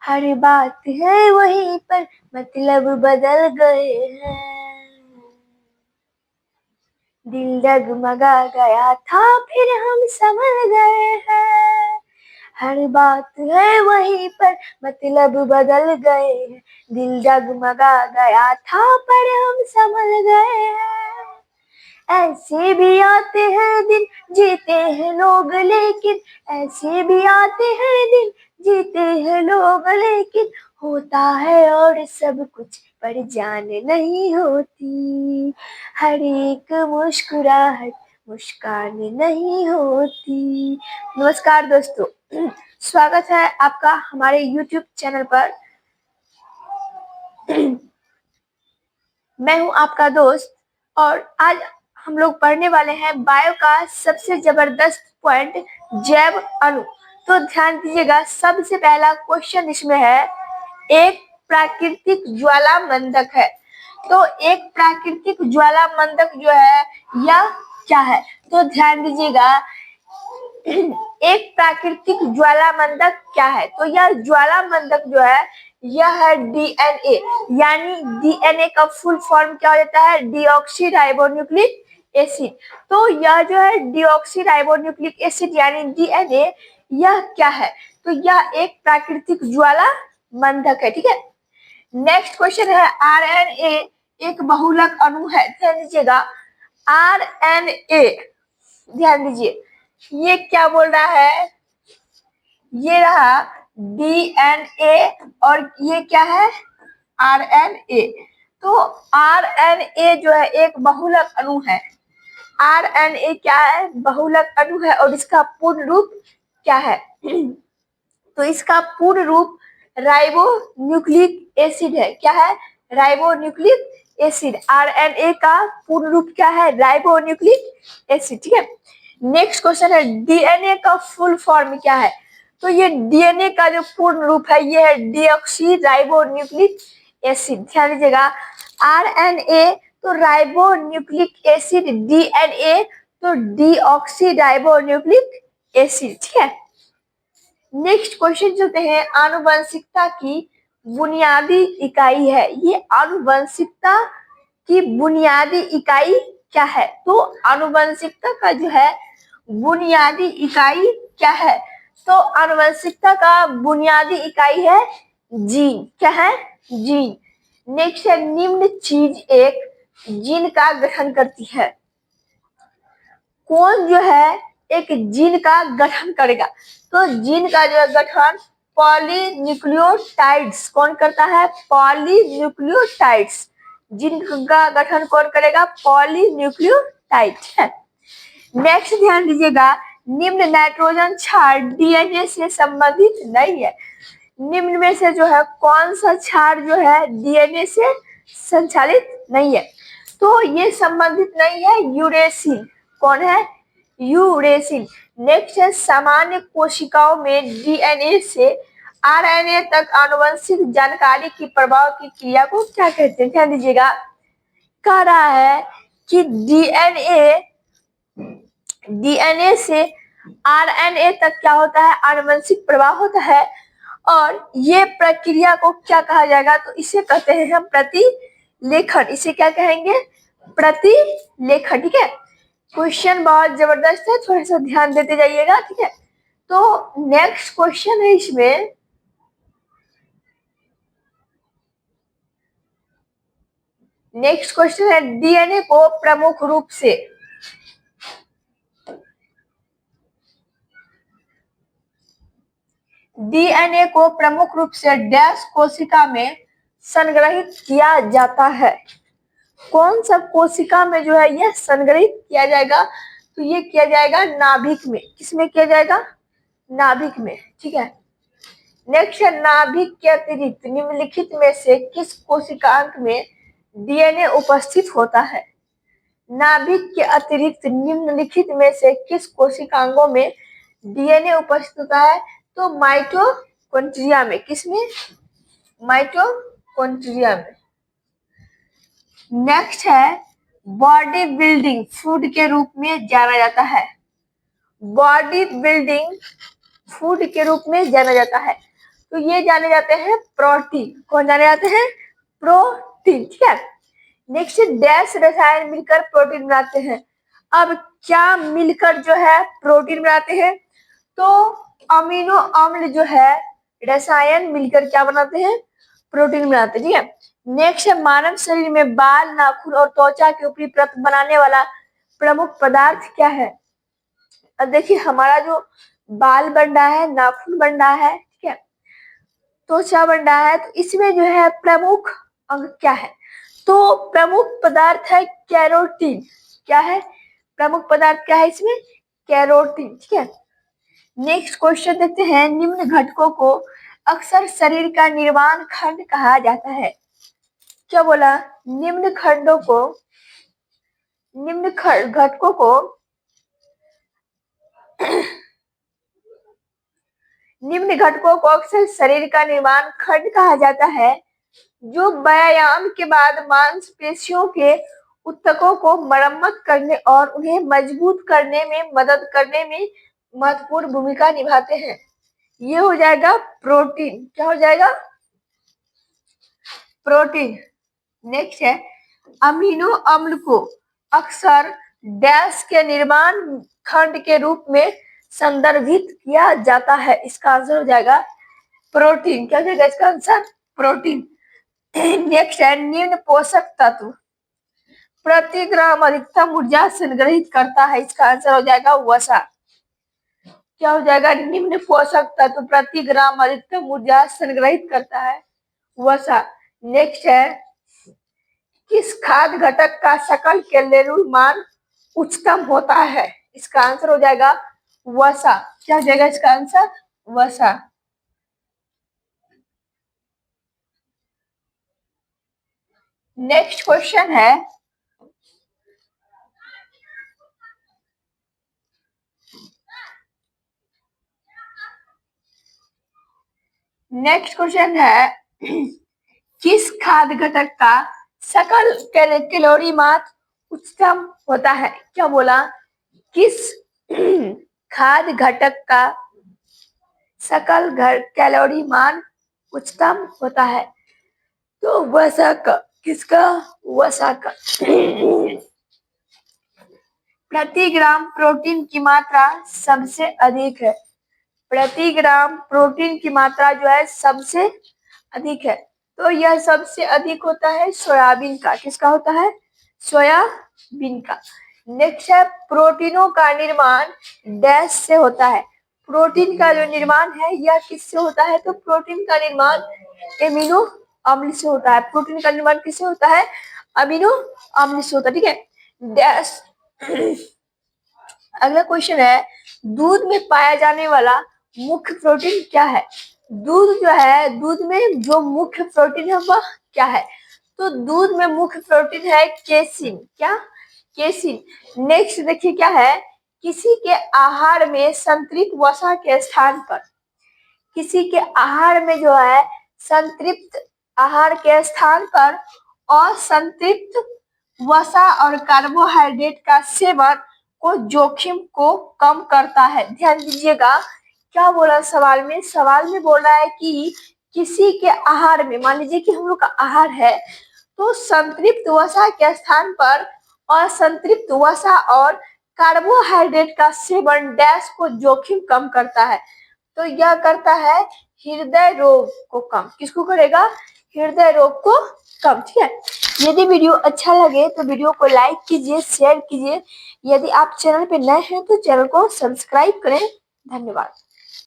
हर बात है वहीं पर मतलब बदल गए हैं। दिल डगमगा गया था फिर हम समझ गए हैं। हर बात है वहीं पर मतलब बदल गए हैं। दिल डगमगा गया था पर हम समझ गए हैं। ऐसे भी आते हैं दिन जीते हैं लोग लेकिन, ऐसे भी आते हैं दिन जीते हैं लोग लेकिन, होता है और सब कुछ पर जान नहीं होती। हर एक मुस्कुराहट मुस्कान नहीं होती। नमस्कार दोस्तों, स्वागत है आपका हमारे YouTube चैनल पर। मैं हूं आपका दोस्त और आज हम लोग पढ़ने वाले हैं बायो का सबसे जबरदस्त पॉइंट जैव अणु। तो ध्यान दीजिएगा, सबसे पहला क्वेश्चन इसमें है, एक प्राकृतिक ज्वालामंदक है। तो एक प्राकृतिक ज्वालामंदक जो है यह क्या है? तो ध्यान दीजिएगा, एक प्राकृतिक ज्वालामंदक क्या है? तो यह ज्वालामंदक जो है यह है डीएनए, यानी डीएनए का फुल फॉर्म क्या हो जाता है? Deoxy ribonucleic acid. तो यह जो है डीऑक्सी राइबोन्यूक्लिक एसिड यानी डीएनए, यह क्या है? तो यह एक प्राकृतिक ज्वालामंदक है। ठीक है, नेक्स्ट क्वेश्चन है, आरएनए एक बहुलक अणु है। ध्यान दीजिएगा, आरएनए, ध्यान दीजिए ये क्या बोल रहा है? ये रहा डीएनए और ये क्या है? आरएनए। तो आरएनए जो है एक बहुलक अणु है। आरएनए क्या है? बहुलक अणु है और इसका पूर्ण रूप क्या है? तो इसका पूर्ण रूप राइबो न्यूक्लिक एसिड है। क्या है? Ribo nucleic acid. आरएनए का पूर्ण रूप क्या है? Ribo nucleic acid. ठीक है, नेक्स्ट क्वेश्चन है, डीएनए का फुल फॉर्म क्या है? तो ये डीएनए का जो पूर्ण रूप है ये है डीऑक्सी राइबो न्यूक्लिक एसिड। ध्यान दीजिएगा, आरएनए तो राइबो न्यूक्लिक एसिड, डीएनए तो डीऑक्सी राइबो न्यूक्लिक एसिड। ठीक है, नेक्स्ट क्वेश्चन चलते हैं, आनुवंशिकता की बुनियादी इकाई है। ये आनुवंशिकता की बुनियादी इकाई क्या है? तो आनुवंशिकता का जो है बुनियादी इकाई क्या है? तो आनुवंशिकता का बुनियादी इकाई है जीन। क्या है? जीन। नेक्स्ट है, निम्न चीज एक जीन का गठन करती है। कौन जो है एक जीन का गठन करेगा? तो जीन का जो है गठन पॉलीन्यूक्लियोटाइड्स कौन करता है? पॉलीन्यूक्लियोटाइड्स। जीन का गठन कौन करेगा? पॉलीन्यूक्लियोटाइड है। नेक्स्ट ध्यान दीजिएगा, निम्न नाइट्रोजन क्षार डीएनए से संबंधित नहीं है। निम्न में से जो है कौन सा क्षार जो है डीएनए से संचालित नहीं है? तो ये संबंधित नहीं है यूरेसिल। कौन है? यूरेसिल। नेक्स्ट है, सामान्य कोशिकाओं में डीएनए से आरएनए तक आनुवंशिक जानकारी की प्रभाव की क्रिया को क्या कहते हैं? ध्यान दीजिएगा, कह रहा है कि डीएनए से आरएनए तक क्या होता है? आनुवंशिक प्रभाव होता है। और ये प्रक्रिया को क्या कहा जाएगा? तो इसे कहते हैं हम प्रतिलेखन। इसे क्या कहेंगे? प्रतिलेखन। ठीक है, क्वेश्चन बहुत जबरदस्त है, थोड़ा सा ध्यान देते जाइएगा। ठीक है, तो नेक्स्ट क्वेश्चन है इसमें, नेक्स्ट क्वेश्चन है, डीएनए को प्रमुख रूप से डीएनए को प्रमुख रूप से डैश कोशिका में संग्रहित किया जाता है। कौन सा कोशिका में जो है यह संग्रहित किया जाएगा? तो ये किया जाएगा नाभिक में। किसमें किया जाएगा? नाभिक में। ठीक है, नेक्स्ट है, नाभिक के अतिरिक्त निम्नलिखित में से किस कोशिकांग में डीएनए उपस्थित होता है? नाभिक के अतिरिक्त निम्नलिखित में से किस कोशिकांगों में डीएनए उपस्थित होता है? तो माइटोकॉन्ड्रिया में। किसमें? माइटोकॉन्ड्रिया में। नेक्स्ट है, बॉडी बिल्डिंग फूड के रूप में जाना जाता है। बॉडी बिल्डिंग फूड के रूप में जाना जाता है। तो ये जाने जाते हैं प्रोटीन। कौन जाने जाते हैं? प्रोटीन। ठीक है। नेक्स्ट, डैश रसायन मिलकर प्रोटीन बनाते हैं। अब क्या मिलकर जो है प्रोटीन बनाते हैं? तो अमीनो अम्ल जो है रसायन मिलकर क्या बनाते हैं? प्रोटीन बनाते हैं। ठीक है। नेक्स्ट है, मानव शरीर में बाल, नाखून और त्वचा के ऊपरी परत बनाने वाला प्रमुख पदार्थ क्या है? अब देखिए, हमारा जो बाल बन रहा है, नाखून बन रहा है, ठीक है, त्वचा बन रहा है, तो इसमें जो है प्रमुख अंग क्या है? तो प्रमुख पदार्थ है कैरोटीन। क्या है? प्रमुख पदार्थ क्या है इसमें? कैरोटीन। ठीक है। नेक्स्ट क्वेश्चन देखते हैं, निम्न घटकों को अक्सर शरीर का निर्माण खंड कहा जाता है। क्या बोला? निम्न खंडों को, निम्न घटकों को निम्न घटकों को अक्सर शरीर का निर्माण खंड कहा जाता है, जो व्यायाम के बाद मांसपेशियों के ऊतकों को मरम्मत करने और उन्हें मजबूत करने में मदद करने में महत्वपूर्ण भूमिका निभाते हैं। ये हो जाएगा प्रोटीन। क्या हो जाएगा? प्रोटीन। नेक्स्ट है, अमीनो अम्ल को अक्सर डैश के निर्माण खंड के रूप में संदर्भित किया जाता है। इसका आंसर हो जाएगा प्रोटीन। क्या हो जाएगा इसका आंसर? प्रोटीन। नेक्स्ट है, निम्न पोषक तत्व प्रति ग्राम अधिकतम ऊर्जा संग्रहित करता है। इसका आंसर हो जाएगा वसा। क्या हो जाएगा? निम्न पोषक तत्व प्रति ग्राम अधिकतम ऊर्जा संग्रहित करता है, वसा। नेक्स्ट है, किस खाद्य घटक का सकल कैलोरी मान उच्चतम होता है? इसका आंसर हो जाएगा वसा। क्या हो जाएगा इसका आंसर? वसा। नेक्स्ट क्वेश्चन है, किस खाद्य घटक का सकल कैलोरी मान उच्चतम होता है? क्या बोला? किस खाद्य घटक का सकल कैलोरी मान उच्चतम होता है? तो वसा का। किसका? वसा का। प्रति ग्राम प्रोटीन की मात्रा सबसे अधिक है। प्रति ग्राम प्रोटीन की मात्रा जो है सबसे अधिक है, तो यह सबसे अधिक होता है सोयाबीन का। किसका होता है? सोयाबीन का। नेक्स्ट है, प्रोटीनों का निर्माण डैश से होता है। प्रोटीन का जो निर्माण है यह किससे होता है? तो प्रोटीन का निर्माण एमिनो अम्ल से होता है। प्रोटीन का निर्माण किससे होता है? अमीनो अम्ल से होता है। ठीक है। डैश। अगला क्वेश्चन है, दूध में पाया जाने वाला मुख्य प्रोटीन क्या है? दूध जो है, दूध में जो मुख्य प्रोटीन है वह क्या है? तो दूध में मुख्य प्रोटीन है केसिन। क्या? केसिन। नेक्स्ट देखिए क्या है, किसी के आहार में संतृप्त वसा के स्थान पर, किसी के आहार में जो है संतृप्त आहार के स्थान पर असंतृप्त वसा और कार्बोहाइड्रेट का सेवन को जोखिम को कम करता है। ध्यान दीजिएगा, क्या बोला सवाल में? सवाल में बोल रहा है कि किसी के आहार में, मान लीजिए कि हम लोग का आहार है, तो संतृप्त वसा के स्थान पर असंतृप्त वसा और कार्बोहाइड्रेट का सेवन डैश को जोखिम कम करता है। तो यह करता है हृदय रोग को कम। किसको करेगा? हृदय रोग को कम। ठीक है। यदि वीडियो अच्छा लगे तो वीडियो को लाइक कीजिए, शेयर कीजिए। यदि आप चैनल पे नए हैं तो चैनल को सब्सक्राइब करें। धन्यवाद।